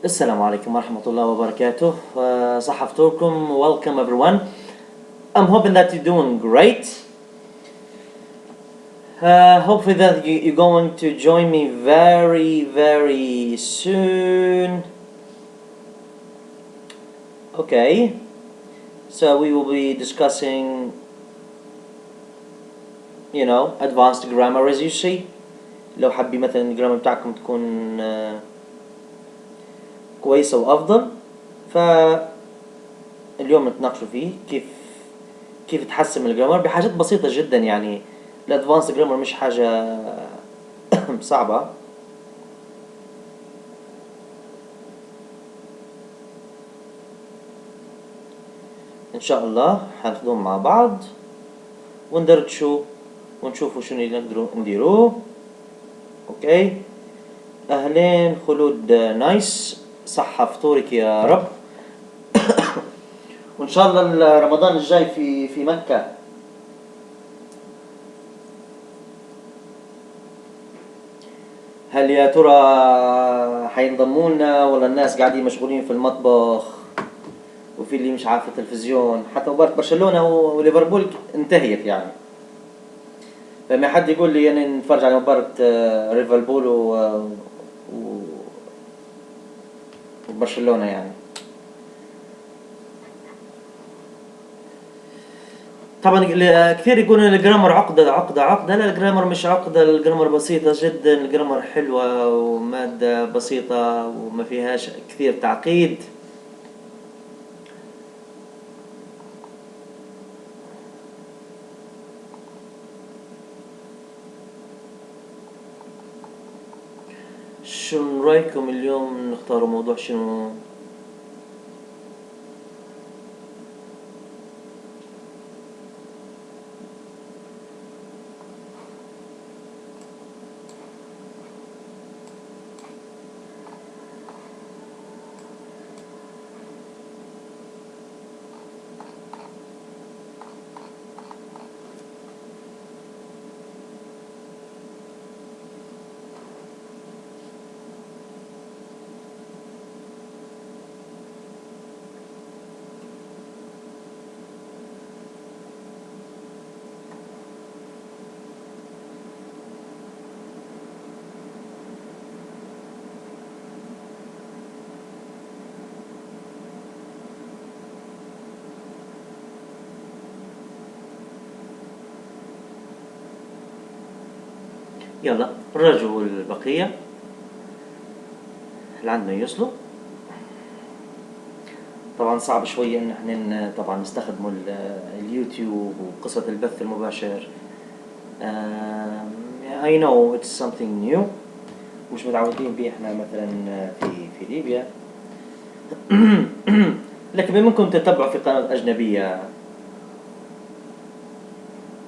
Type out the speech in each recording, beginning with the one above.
Assalamu alaikum warahmatullahi wabarakatuh. Sahafturkum, welcome everyone. I'm hoping that you're doing great. Hopefully that you're going to join me very soon. Okay, so we will be discussing, advanced grammar as you see. لو حابين مثلا الجرامر بتاعكم تكون كويسة وأفضل، فاليوم نتناقشوا فيه كيف تحسن من الجرامر بحاجات بسيطة جدا. يعني الادفانس جرامر مش حاجة صعبة. إن شاء الله حناخدهم مع بعض وندردشوا ونشوفوا شنو اللي نقدروا نديروه. أوكي، أهلين خلود نايس، صحة فطورك يا رب. وإن شاء الله رمضان الجاي في مكة. هل يا ترى حينضموا لنا ولا الناس قاعدين مشغولين في المطبخ وفي اللي مش عارف التلفزيون؟ حتى مباراة برشلونة وليفربول انتهيت يعني، فما حد يقول لي يعني نتفرج على مباراة ليفربول وبرشلونة يعني. طبعا كثير يقولون الجرامر عقدة. لا، الجرامر مش عقدة، الجرامر بسيطة جدا، الجرامر حلوة ومادة بسيطة وما فيهاش كثير تعقيد. شنو رايكم اليوم نختار موضوع شنو؟ يلا رجعوا البقية اللي عندنا يوصلوا. طبعا صعب شوية ان احنا طبعا نستخدموا اليوتيوب وقصة البث المباشر. I know it's something new، مش متعودين به احنا مثلا في ليبيا. لكن بإمكانكم تتبعوا في قناة أجنبية،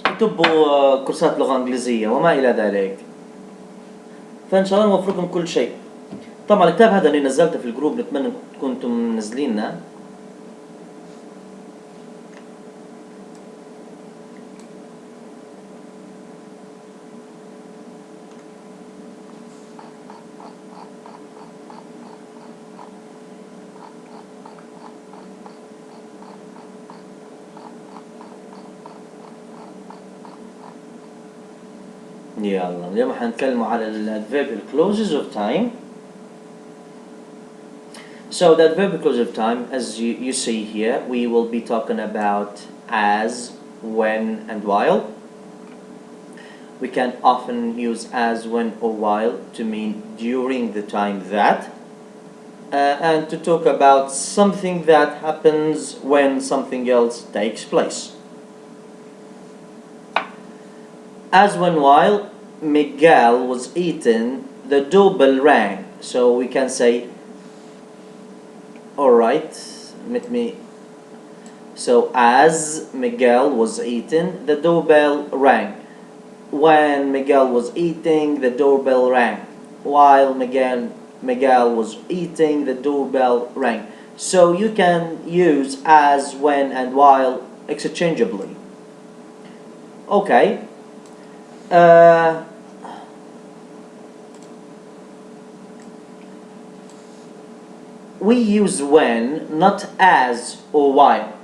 اكتبوا كورسات لغة إنجليزية وما إلى ذلك، فإن شاء الله نوفر لكم كل شيء. طبعا الكتاب هذا اللي نزلته في الجروب نتمنى كنتم منزلينه. يلا اليوم حنتكلم على adverbial clauses of time. So the adverbial clause of time, as you see here, we will be talking about as, when, and while. We can often use as, when, or while to mean during the time that, and to talk about something that happens when something else takes place. As, when, while Miguel was eating, the doorbell rang. So we can say, alright, let me. So as Miguel was eating, the doorbell rang. When Miguel was eating, the doorbell rang. While Miguel was eating, the doorbell rang. So you can use as, when, and while interchangeably. Okay. we use when, not as or while.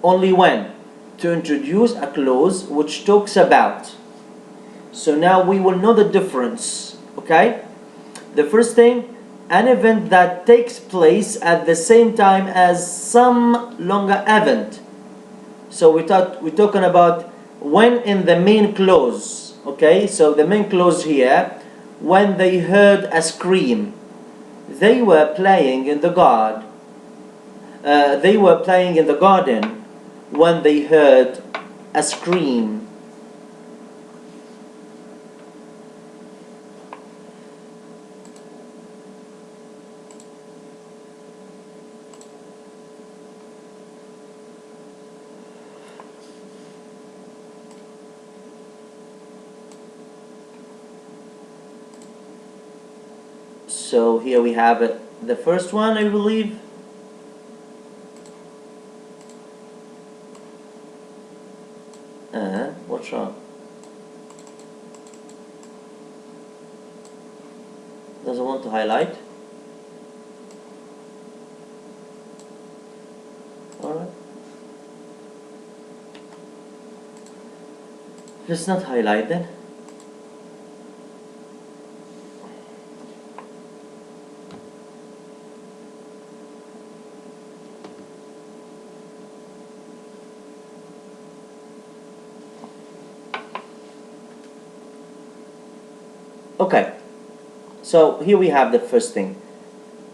Only when, to introduce a clause which talks about. So now we will know the difference, okay? The first thing, an event that takes place at the same time as some longer event. So we're talking about when in the main clause, okay? So the main clause here, when they heard a scream, they were playing in the garden. They were playing in the garden when they heard a scream. So here we have it, the first one, I believe. What's wrong? Doesn't want to highlight. Alright. Let's not highlight then. Okay, so here we have the first thing.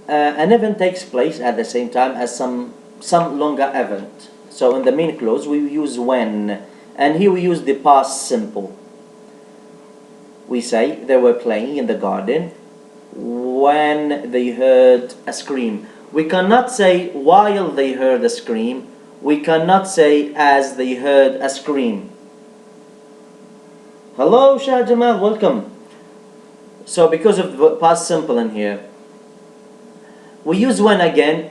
An event takes place at the same time as some longer event. So in the main clause we use when, and here we use the past simple. We say they were playing in the garden when they heard a scream. We cannot say while they heard a scream. We cannot say as they heard a scream. Hello Shah Jamal, welcome. So because of the past simple in here, we use when again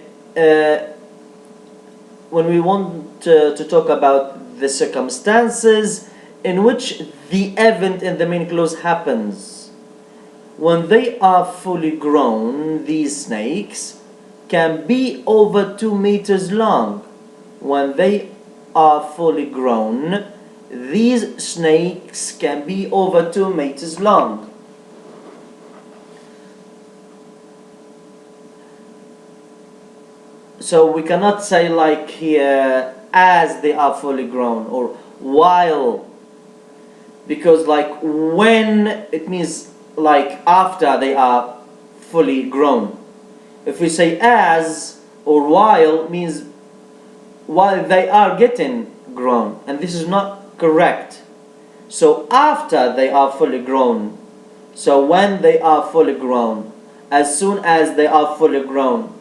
when we want to talk about the circumstances in which the event in the main clause happens. When they are fully grown, these snakes can be over 2 meters long. When they are fully grown, these snakes can be over 2 meters long. So we cannot say like here as they are fully grown or while, because like when it means like after they are fully grown. If we say as or while, means while they are getting grown, and this is not correct. So after they are fully grown, so when they are fully grown, as soon as they are fully grown,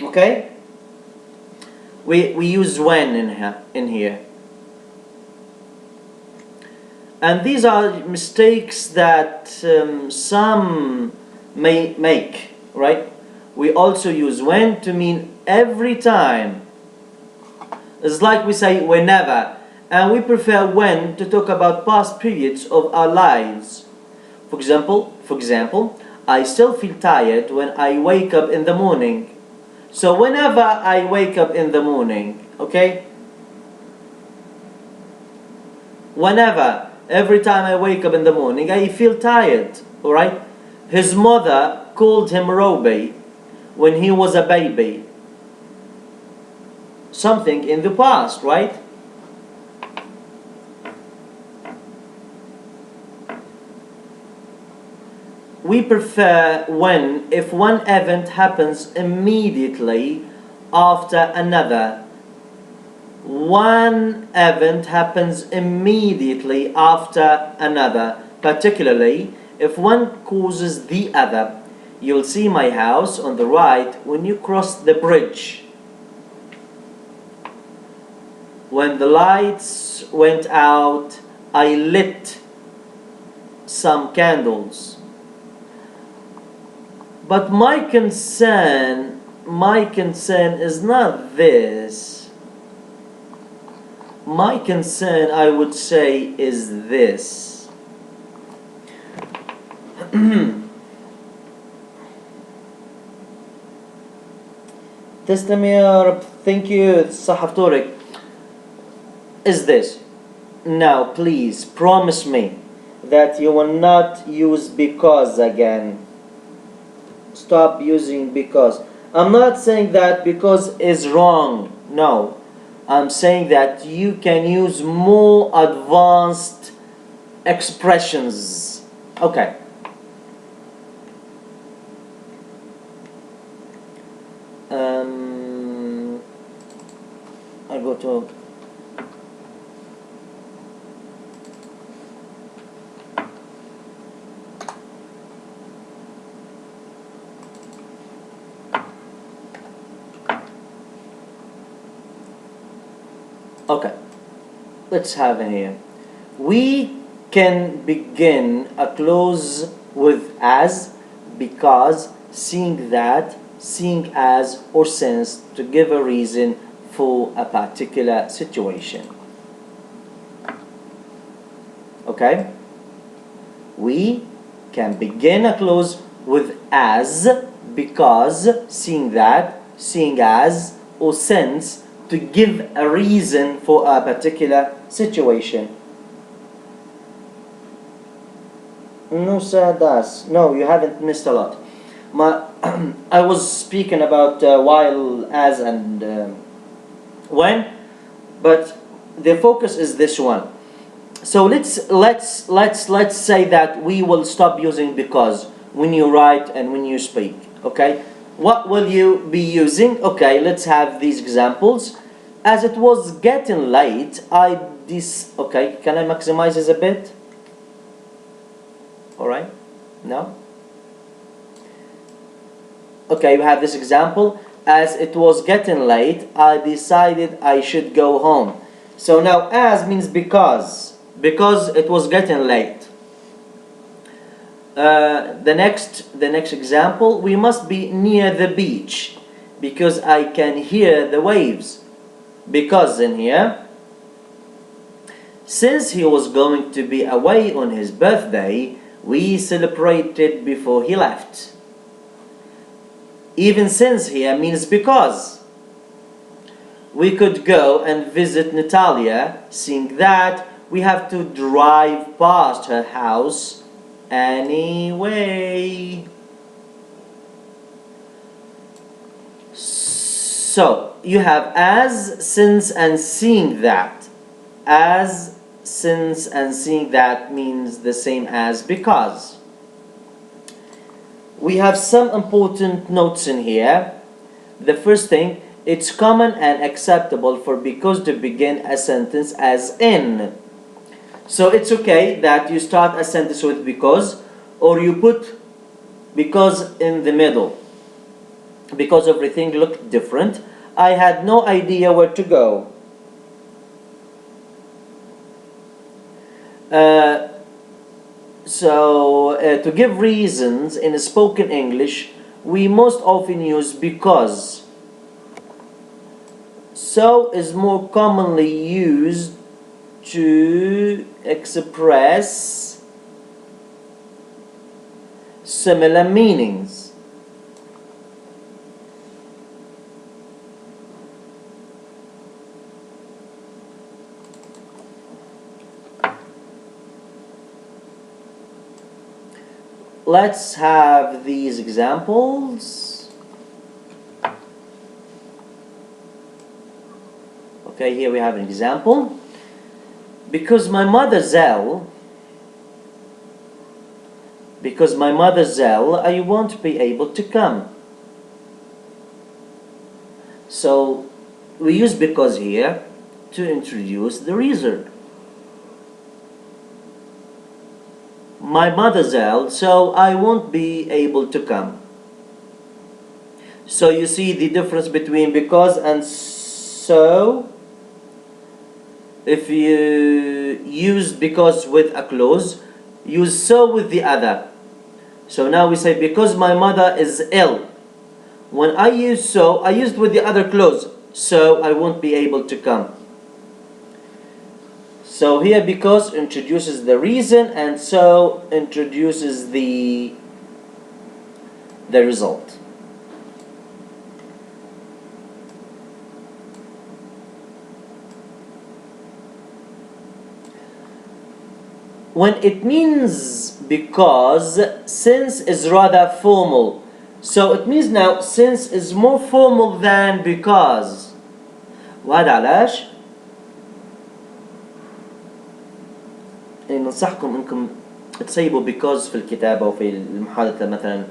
okay? We use when in here. And these are mistakes that some may make, right? We also use when to mean every time. It's like we say whenever, and we prefer when to talk about past periods of our lives. For example, I still feel tired when I wake up in the morning. So whenever I wake up in the morning, okay? Whenever, every time I wake up in the morning, I feel tired, alright? His mother called him Roby when he was a baby. Something in the past, right? We prefer when if one event happens immediately after another. One event happens immediately after another, particularly if one causes the other. You'll see my house on the right when you cross the bridge. When the lights went out, I lit some candles. But my concern is not this. My concern, I would say, is this. تسلم يا رب. Thank you صح فطورك. Is this. Now please promise me that you will not use because again. Stop using because. I'm not saying that because is wrong. No. I'm saying that you can use more advanced expressions. Okay. I go to okay. Let's have it here. We can begin a clause with as, because, seeing that, seeing as, or since to give a reason for a particular situation. Okay? We can begin a clause with as, because, seeing that, seeing as, or since to give a reason for a particular situation. No, sir, does. No, you haven't missed a lot. I was speaking about while, as, and when, but the focus is this one. So let's say that we will stop using because when you write and when you speak. Okay, what will you be using? Okay, let's have these examples. As it was getting late, okay, can I maximize this a bit? All right, no. Okay, we have this example. As it was getting late, I decided I should go home. So now as means because it was getting late. The next example, we must be near the beach because I can hear the waves. Because in here, since he was going to be away on his birthday, we celebrated before he left. Even since here means because. We could go and visit Natalia, seeing that we have to drive past her house anyway. So you have as, since, and seeing that. As, since, and seeing that means the same as because. We have some important notes in here. The first thing, it's common and acceptable for because to begin a sentence as in. So it's okay that you start a sentence with because, or you put because in the middle. Because everything looked different, I had no idea where to go. To give reasons in spoken English, we most often use because. So is more commonly used to express similar meanings. Let's have these examples. Okay, here we have an example. Because my mother's ill, I won't be able to come. So we use because here to introduce the reason. My mother's ill, so I won't be able to come. So you see the difference between because and so. If you use because with a clause, use so with the other. So now we say because my mother is ill. When I use so, I used with the other clause, so I won't be able to come. So here because introduces the reason and so introduces the result. when it means because, since is rather formal. So it means now since is more formal than because. وهذا علاش ننصحكم انكم تسيبوا because في الكتابة وفي المحادثة، مثلا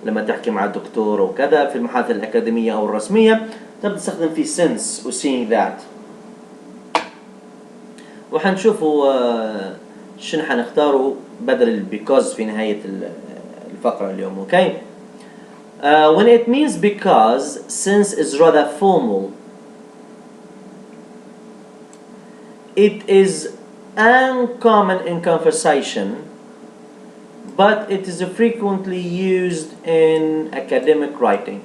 لما تحكي مع الدكتور وكذا في المحادثة الأكاديمية أو الرسمية تبدأ تستخدم في since و seeing that. وحنشوفوا شنو حنختاروا بدل because في نهاية الفقرة اليوم. Okay. When it means because, since is rather formal. It is uncommon in conversation, but it is frequently used in academic writing.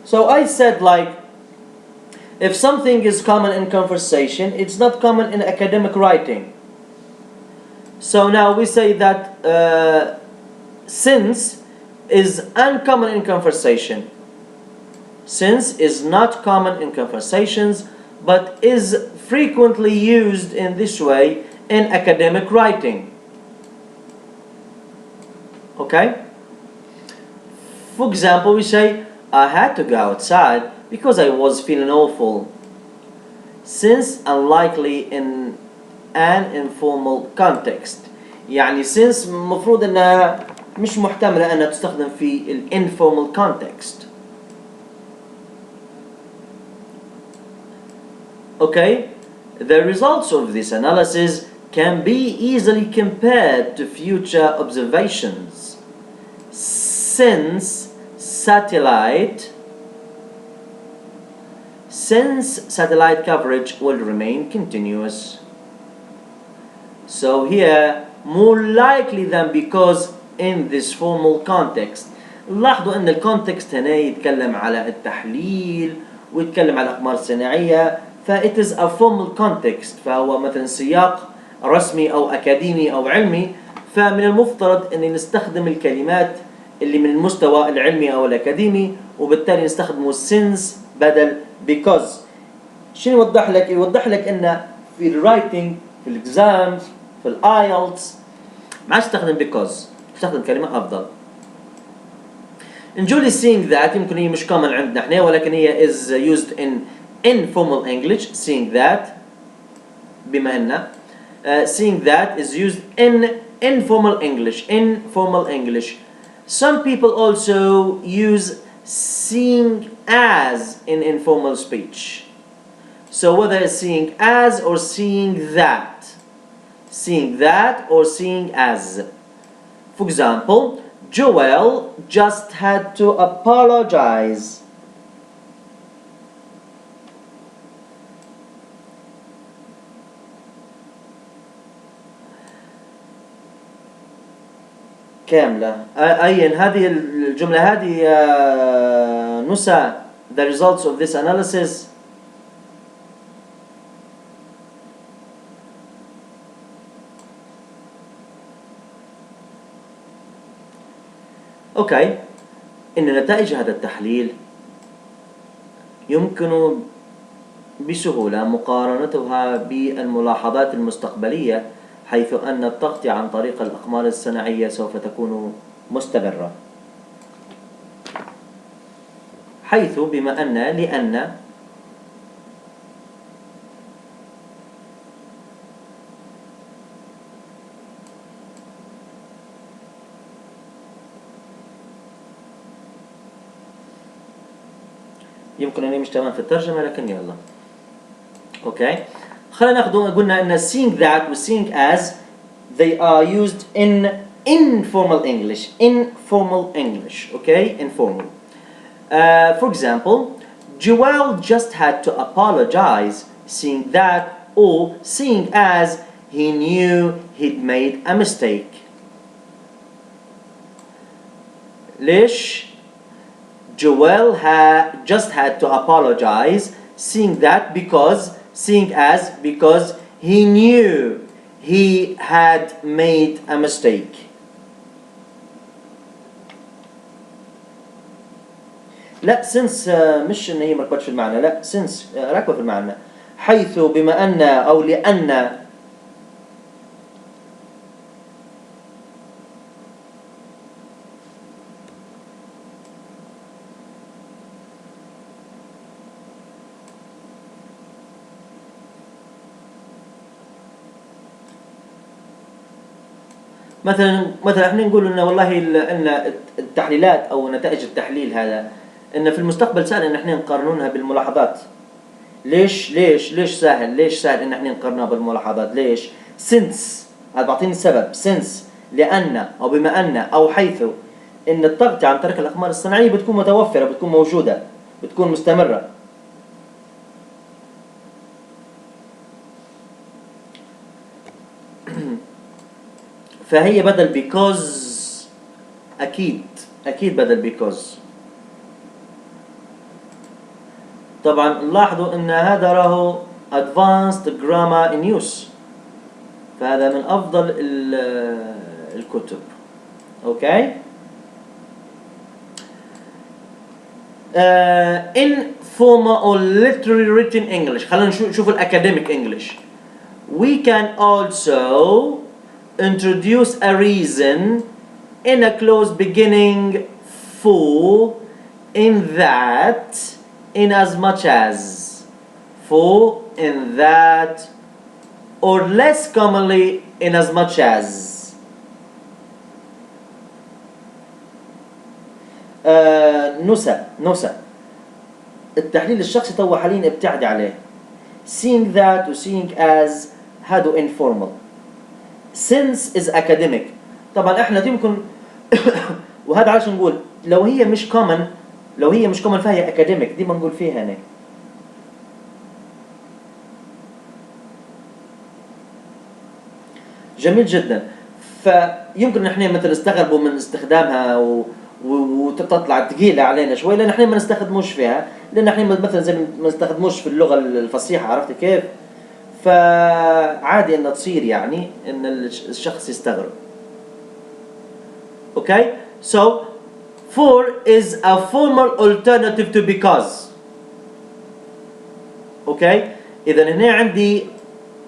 So I said, like, if something is common in conversation, it's not common in academic writing. So now we say that since is uncommon in conversation. Since is not common in conversations, but is frequently used in this way in academic writing. Okay? For example, we say, I had to go outside because I was feeling awful. Since unlikely in an informal context. يعني since مفروض انها مش محتملة انها تستخدم في ال informal context. Okay, the results of this analysis can be easily compared to future observations. Since satellite coverage will remain continuous. So here, more likely than because in this formal context. لاحظوا ان الكونتكست هنا يتكلم على التحليل ويتكلم على الاقمار الصناعية، it is a formal context، فهو مثلا سياق رسمي او اكاديمي او علمي، فمن المفترض ان نستخدم الكلمات اللي من المستوى العلمي او الاكاديمي، وبالتالي نستخدم since بدل because. شنو يوضح لك؟ يوضح لك ان في الرايتنج في الاكزامز في الايلتس ما استخدم because، استخدم كلمة افضل. Enjoy seeing that يمكن هي مش common عندنا احنا، ولكن هي is used in informal English. Seeing that بما ان seeing that is used in informal English. Some people also use seeing as in informal speech. So whether it's seeing as or seeing that or seeing as. For example, Joel just had to apologize. كاملة. أين هذه الجملة هذه نسى the results of this analysis. أوكي، إن نتائج هذا التحليل يمكن بسهولة مقارنتها بالملاحظات المستقبلية، حيث أن التغطية عن طريق الأقمار الصناعية سوف تكون مستمرة، حيث بما أن لأن يمكن أني مش تمام في الترجمة، لكن يلا. أوكي، خلينا ناخذ قلنا أن seeing that و seeing as they are used in informal English. Okay, informal. For example, Joel just had to apologize. Seeing that or seeing as he knew he'd made a mistake. ليش؟ Joel just had to apologize. Seeing that because, seeing as because he knew he had made a mistake. لا since مش ان هي مركبة في المعنى، لا since راكبة في المعنى. حيث بما أن أو لأن. مثلا احنا نقول ان والله ان التحليلات او نتائج التحليل هذا ان في المستقبل سهل ان احنا نقارنونها بالملاحظات. ليش سهل؟ ليش سهل ان احنا نقارنها بالملاحظات؟ ليش؟ since، هذا بعطيني السبب. since، لان او بما ان او حيث ان التغطية عن طريق الاقمار الصناعية بتكون متوفرة، بتكون موجودة، بتكون مستمرة. فهي بدل because، اكيد بدل because. طبعا لاحظوا ان هذا راهو advanced grammar in use، فهذا من افضل الكتب. اوكي. informal or literary written English، خلينا نشوف الacademic English. We can also introduce a reason in a clause beginning for, in that, in as much as, for, in that, or less commonly in as much as. نسى التحليل الشخصي تو حاليا ابتعد عليه. seeing that و seeing as هادو informal. since is academic. طبعا احنا دي ممكن وهذا عشان نقول لو هي مش common فهي academic، دي ما نقول فيها هنا. جميل جدا. فيمكن نحن مثلا نستغربوا من استخدامها وتطلع ثقيله علينا شوي، لان احنا ما نستخدموش فيها، لان احنا مثلا زي ما نستخدموش في اللغه الفصيحه، عرفت كيف؟ فعادي ان تصير يعني ان الشخص يستغرب. اوكي. so for is a formal alternative to because. اوكي. اذا هنا عندي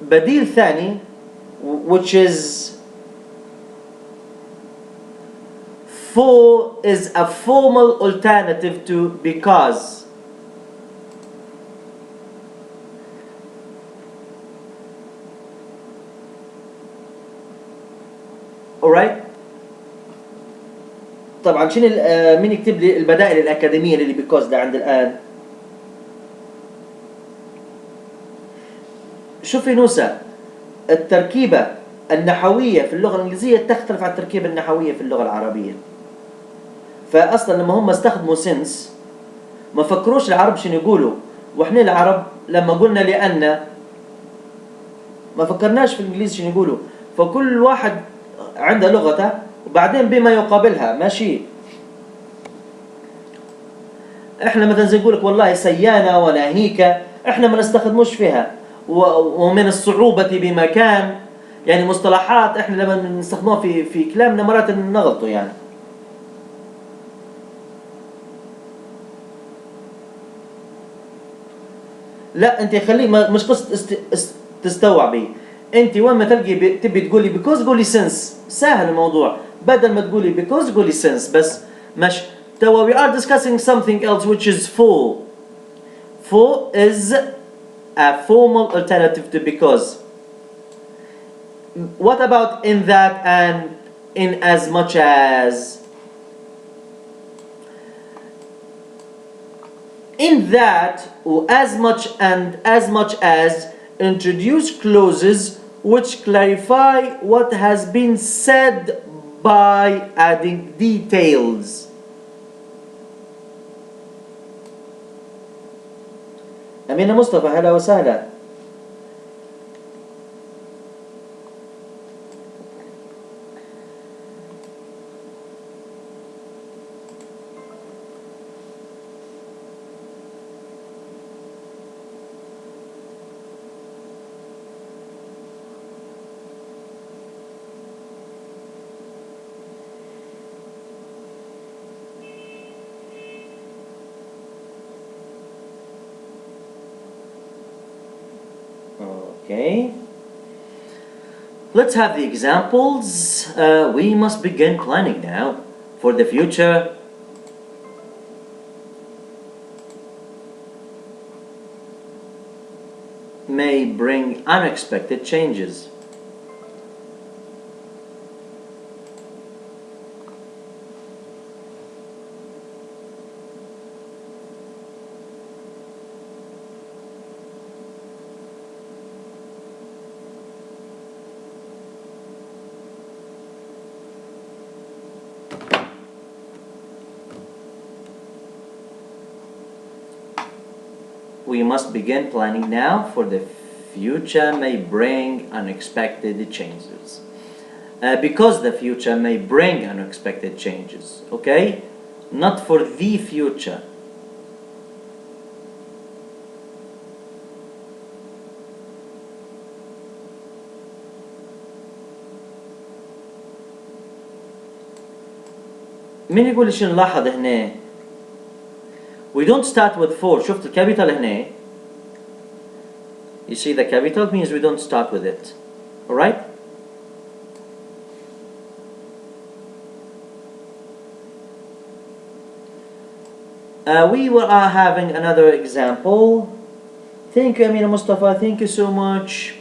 بديل ثاني which is for is a formal alternative to because. alright. طبعا شنو مين يكتب لي البدائل الأكاديمية اللي because ده عند الآن؟ شوفي نوسة، التركيبة النحوية في اللغة الإنجليزية تختلف عن التركيبة النحوية في اللغة العربية. فأصلا لما هم استخدموا since ما فكروش العرب شنو يقولوا، وإحنا العرب لما قلنا لأن ما فكرناش في الإنجليزي شنو يقولوا. فكل واحد عنده لغته وبعدين بما يقابلها ماشي. احنا مثلا زي نقولك والله سيانة وناهيك، احنا ما نستخدموش فيها، ومن الصعوبة بمكان، يعني مصطلحات احنا لما نستخدموها في كلامنا مرات نغلطوا يعني. لا انت خليه مش قصة تستوعبي. انت وين ما تلقي تبي تقولي because قولي since، سهل الموضوع. بدل ما تقولي because قولي since بس. مش توا we are discussing something else which is for. For is a formal alternative to because. What about in that and in as much as? In that or as much and as much as introduce clauses which clarify what has been said by adding details. أمينة مصطفى هلا وسهلا. Okay. Let's have the examples. We must begin planning now for the future. May bring unexpected changes. We must begin planning now for the future may bring unexpected changes. Because the future may bring unexpected changes, okay? Not for the future. مين يقول لي شنو نلاحظ هنا؟ We don't start with 4. شفت الكابيتال هنا. You see the capital means we don't start with it. Alright? We are having another example. Thank you, Amina Mustafa. Thank you so much.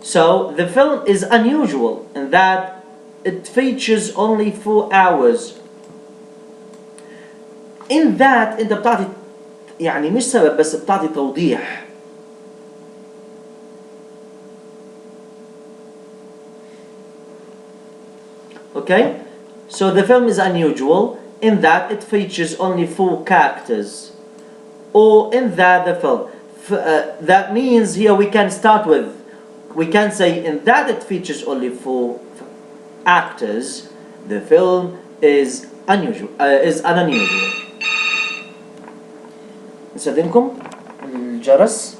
So, the film is unusual in that it features only 4 hours. In that انت بتعطي يعني مش سبب بس بتعطي توضيح. Okay? So the film is unusual in that it features only 4 characters. Or in that the film. That means here we can start with, we can say in that it features only 4 actors. The film is unusual, is unusual. نستخدمكم الجرس.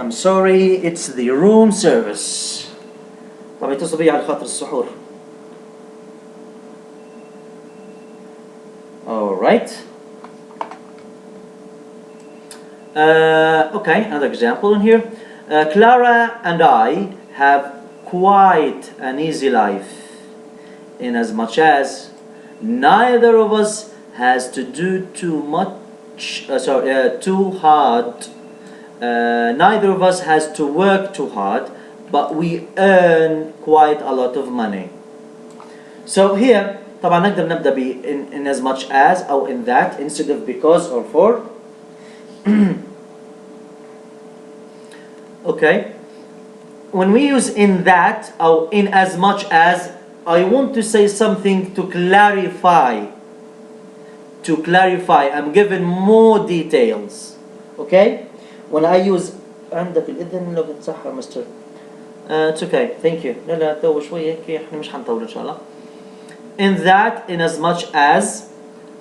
I'm sorry, it's the room service. طب يتصل بي على خاطر السحور. Alright. Okay, another example in here. Clara and I have quite an easy life, in as much as neither of us has to do too hard. Neither of us has to work too hard, but we earn quite a lot of money. So here طبعا نقدر نبدأ ب in as much as أو in that instead of because or for. Okay. When we use in that or in as much as, I want to say something to clarify. To clarify, I'm giving more details. Okay? When I use عندك الإذن لو بتسحر مستر. It's okay, thank you. لا تو شوية هيك احنا مش حنطول إن شاء الله. In that, in as much as,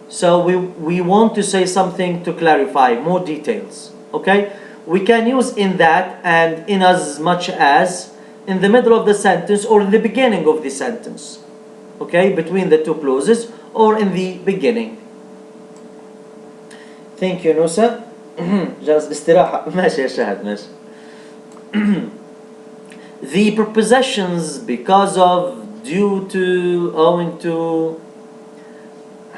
so we want to say something to clarify, more details. Okay? We can use in that and in as much as in the middle of the sentence or in the beginning of the sentence. Okay? Between the two clauses or in the beginning. Thank you, Nusa. جلس الاستراحة. ماشي يا شهد ماشي. The prepositions because of, due to, owing to.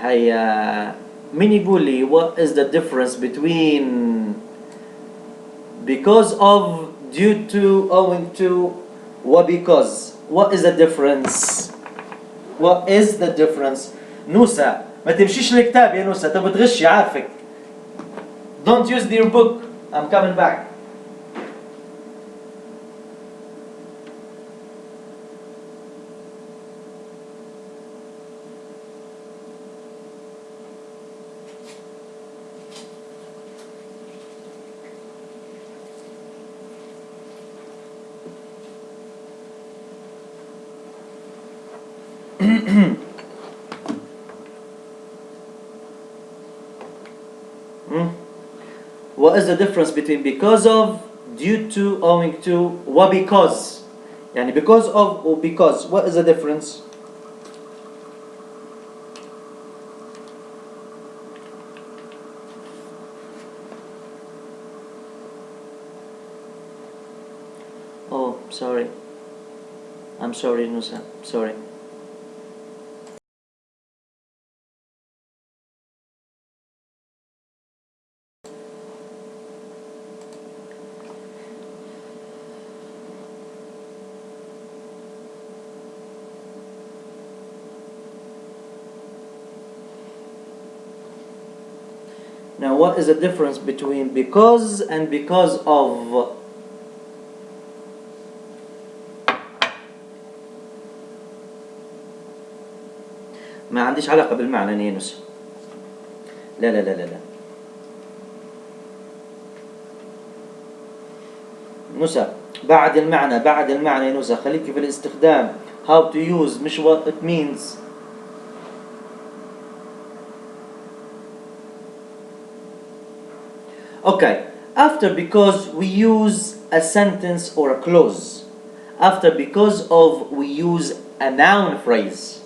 هيا مين يقول لي what is the difference between because of, due to, owing to, وبecause? What is the difference? What is the difference? نوسة ما تمشيش الكتاب يا نوسة تبغى تغشي عارفك. Don't use your book. I'm coming back. What is the difference between because of, due to, owing to, وبكause? يعني because of or because, what is the difference? Oh, sorry. I'm sorry, Nusa. Sorry. Now, what is the difference between because and because of? ما عنديش علاقة بالمعنى نينوس. لا لا لا لا لا. نوسا بعد المعنى يا نوسا، خليك في الاستخدام. How to use مش what it means. Okay. After because we use a sentence or a clause. After because of we use a noun phrase.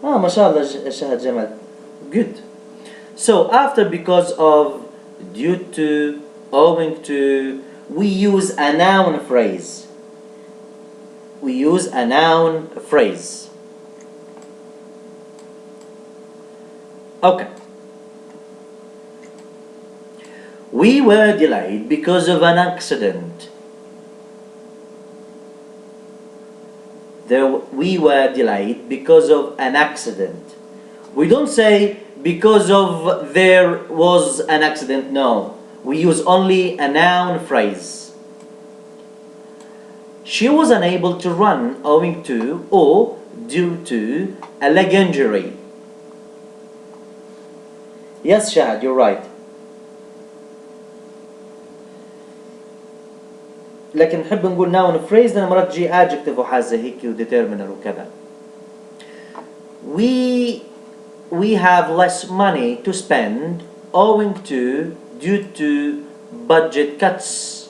ما شاء الله شهد جمال. Good. So after because of, due to, owing to, we use a noun phrase. We use a noun phrase. Okay. We were delayed because of an accident. We were delayed because of an accident. We don't say because of there was an accident. No. We use only a noun phrase. She was unable to run owing to or due to a leg injury. Yes, Shahad, you're right. لكن نحب نقول noun phrase لأن مرات تجي adjective وحازة هيك وdeterminer وكذا. We have less money to spend owing to, due to, budget cuts.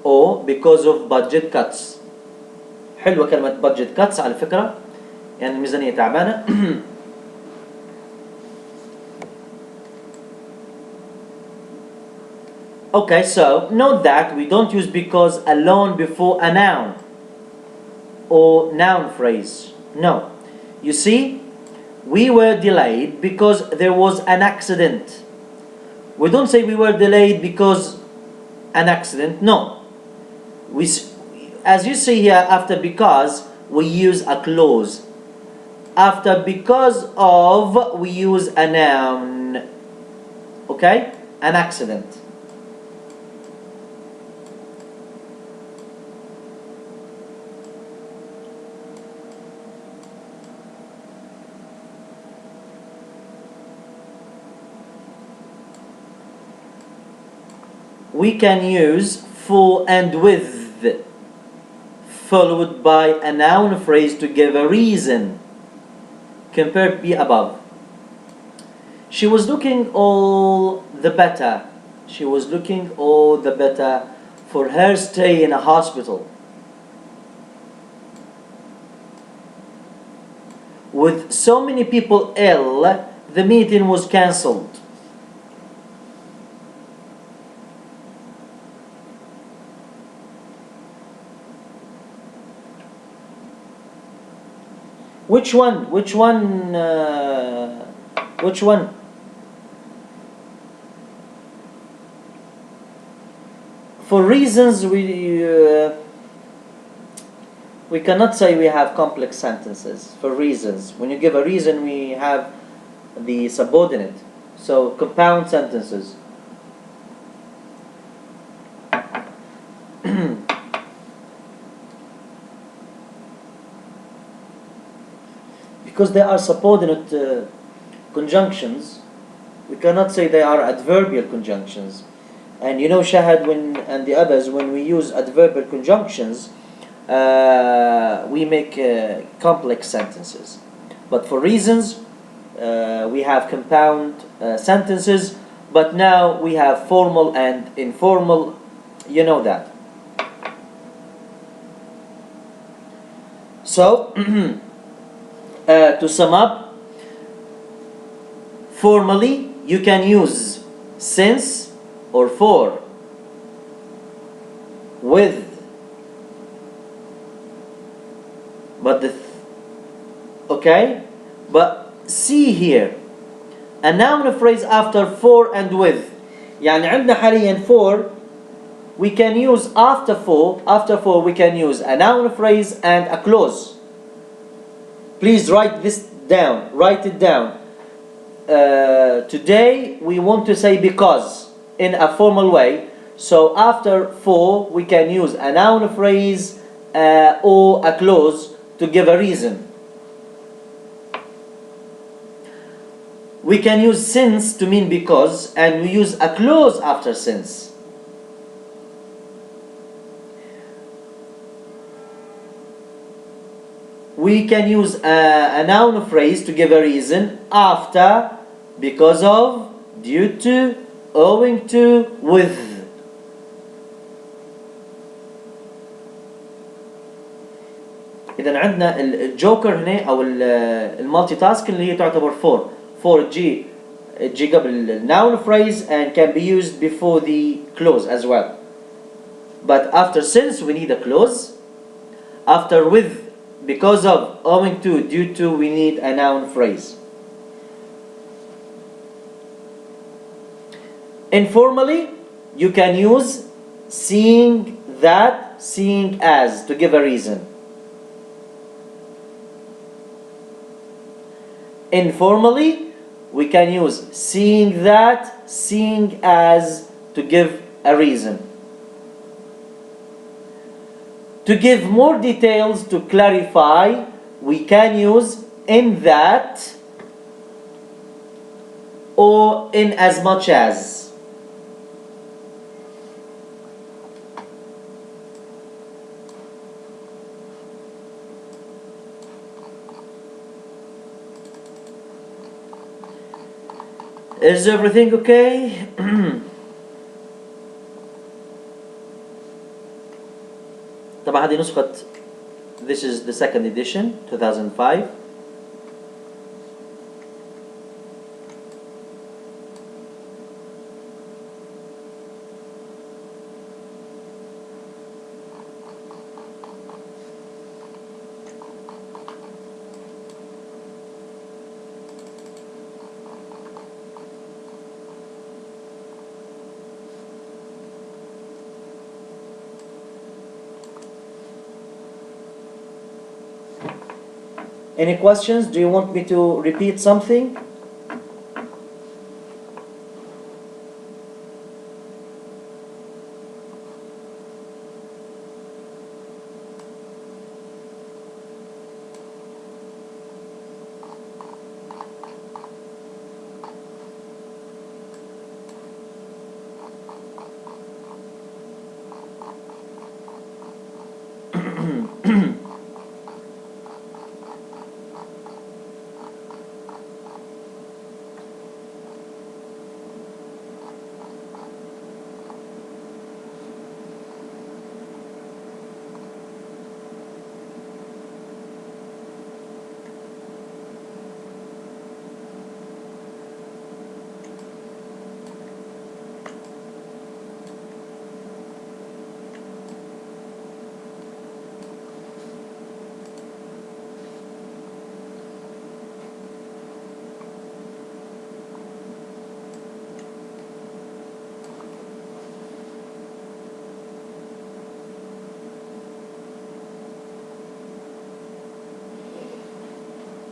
Or because of budget cuts. حلوة كلمة budget cuts على فكرة، يعني الميزانية تعبانة. Okay, so note that we don't use because alone before a noun or noun phrase. No. You see, we were delayed because there was an accident. We don't say we were delayed because an accident. No. As you see here, after because, we use a clause. After because of, we use a noun. Okay? An accident. We can use for and with followed by a noun phrase to give a reason. Compare B above. She was looking all the better. She was looking all the better for her stay in a hospital. With so many people ill, the meeting was cancelled. Which one? Which one? Which one? For reasons we cannot say we have complex sentences. For reasons, when you give a reason, we have the subordinate. So compound sentences. Because they are subordinate conjunctions, we cannot say they are adverbial conjunctions. And you know, Shahad, when and the others, when we use adverbial conjunctions, we make complex sentences. But for reasons, we have compound sentences. But now we have formal and informal. You know that. So, to sum up, formally you can use since or for, with, but okay, but see here, a noun phrase after for and with. يعني عندنا حاليا for, we can use after for we can use a noun phrase and a clause. Please write this down, write it down. Today we want to say because in a formal way, so after for we can use a noun phrase or a clause to give a reason. We can use since to mean because, and we use a clause after since. We can use a noun phrase to give a reason after, because of, due to, owing to, with. إذا عندنا الجوكر هنا أو المالتي تاسك اللي هي تعتبر for تجي قبل النون phrase and can be used before the clause as well. But after since we need a clause. After with, because of, owing to, due to, we need a noun phrase. Informally, you can use seeing that, seeing as to give a reason. Informally, we can use seeing that, seeing as to give a reason. To give more details, to clarify, we can use in that or in as much as. Is everything okay? طبعا هذه نسخة, this is the second edition 2005. Any questions? Do you want me to repeat something?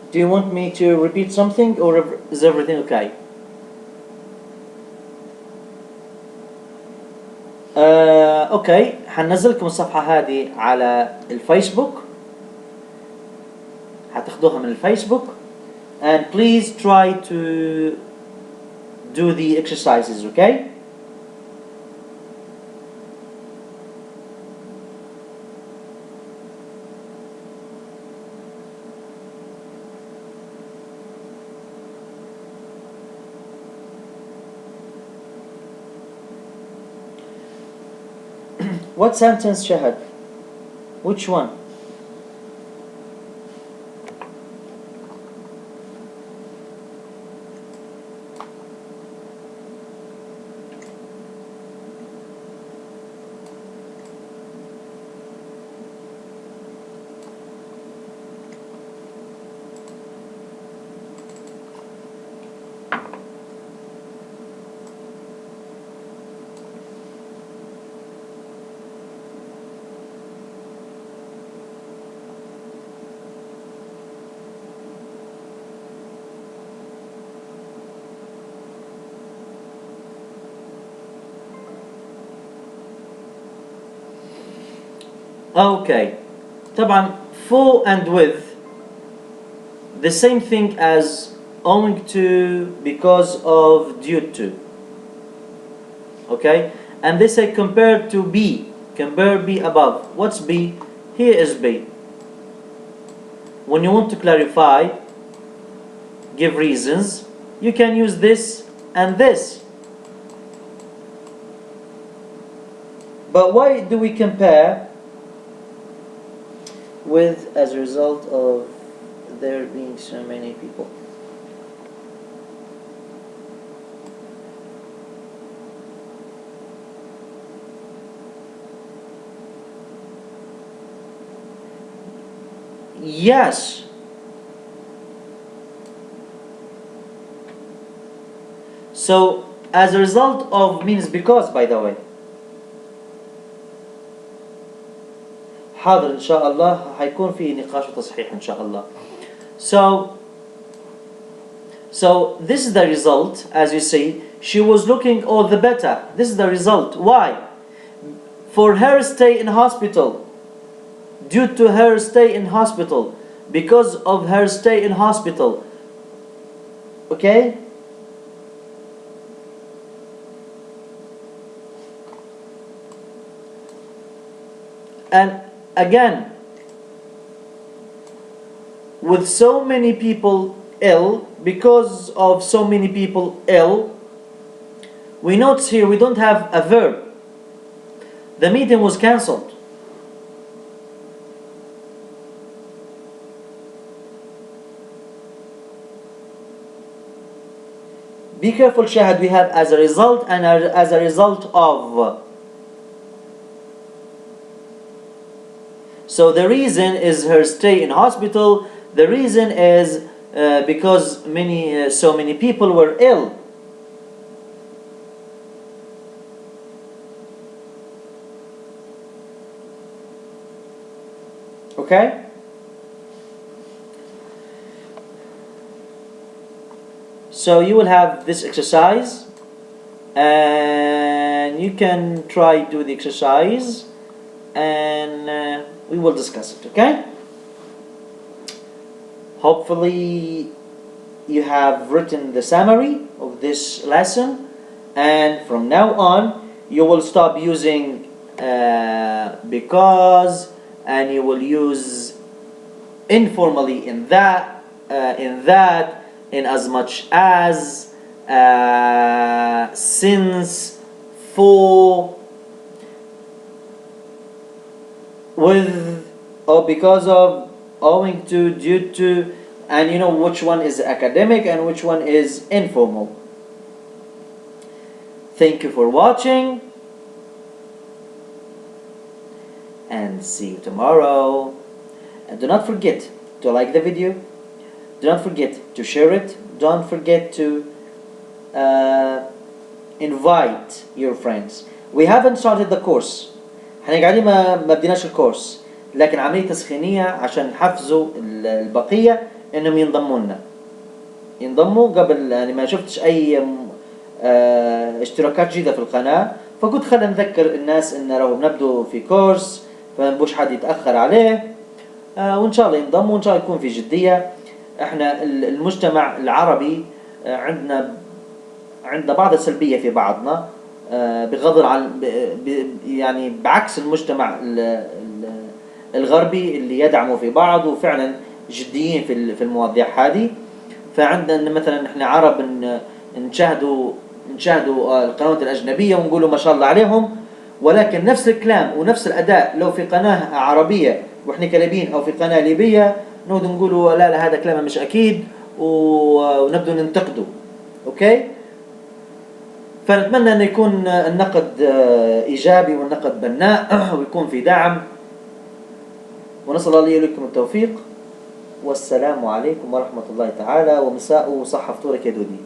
Do you want me to repeat something or is everything okay? اوكي, حنزلكم الصفحة هذه على الفيسبوك, حتاخدوها من الفيسبوك, and please try to do the exercises, okay? What sentence شهد? Which one? Okay. طبعا for and with the same thing as owing to, because of, due to. Okay? And they say compared to be. Compare be above. What's be? Here is be. When you want to clarify, give reasons, you can use this and this. But why do we compare? With, as a result of there being so many people. Yes. So, as a result of means because, by the way. حاضر إن شاء الله هيكون في نقاش وتصحيح إن شاء الله. So this is the result. As you see, she was looking all the better. This is the result. Why? For her stay in hospital, due to her stay in hospital, because of her stay in hospital. Okay? And again, with so many people ill, because of so many people ill, we notice here we don't have a verb. The meeting was cancelled. Be careful, Shahad, we have as a result and as a result of. So the reason is her stay in hospital. The reason is because so many people were ill. Okay? So you will have this exercise, and you can try do the exercise, and we will discuss it, okay? Hopefully you have written the summary of this lesson, and from now on you will stop using because, and you will use informally in that, in as much as, since, for, with, or because of, owing to, due to, and you know which one is academic and which one is informal. Thank you for watching, and see you tomorrow. And do not forget to like the video. Do not forget to share it. Don't forget to invite your friends. We haven't started the course. احنا قاعدين ما بديناش الكورس، لكن عملية تسخينية عشان نحفزوا البقية انهم ينضموا قبل. يعني ما شفتش اي اشتراكات جديدة في القناة، فقلت خلينا نذكر الناس ان راهو بنبدو في كورس، فمبوش حد يتأخر عليه، وان شاء الله ينضموا وان شاء الله يكون في جدية. احنا المجتمع العربي عندنا بعض السلبية في بعضنا، بغض عن يعني بعكس المجتمع الغربي اللي يدعموا في بعض وفعلا جديين في المواضيع هذه. فعندنا مثلا احنا عرب نشاهدوا القنوات الأجنبية ونقولوا ما شاء الله عليهم، ولكن نفس الكلام ونفس الأداء لو في قناة عربية وإحنا كلابين أو في قناة ليبية نقعد نقولوا لا لا هذا كلام مش أكيد ونبدو ننتقده. أوكي؟ فنتمنى أن يكون النقد إيجابي والنقد بناء ويكون في دعم، ونسأل الله لي ولكم التوفيق، والسلام عليكم ورحمة الله تعالى، ومساء صحة فطورك يا دودي.